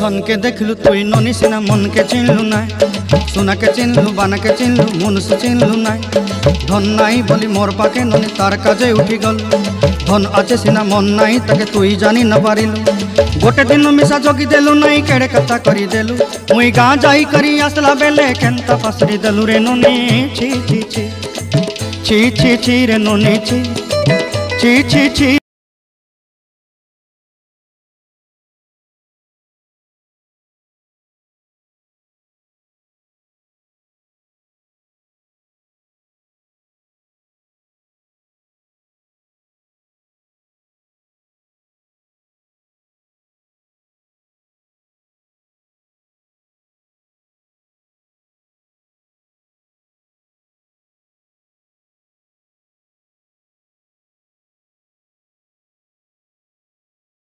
सन के देखलु तुई ननी सिना मन के चिन्हलु ना सोना के चिन्हलु बाना के चिन्हलु मनुष्य चिन्हलु ना धन नाई बोली मोर पाके ननी तार काजे उठी गल धन आचे सिना मन नाई ताके तुई जानी न पारिलु गोटे दिन मिसा जगी देलु नाई केड़े कथा करी देलु मुई गाँ जाई करी आसला बेले केंता पासरी देलु रे ननी छी छी छी छी छी छी रे ननी छी छी छी छी।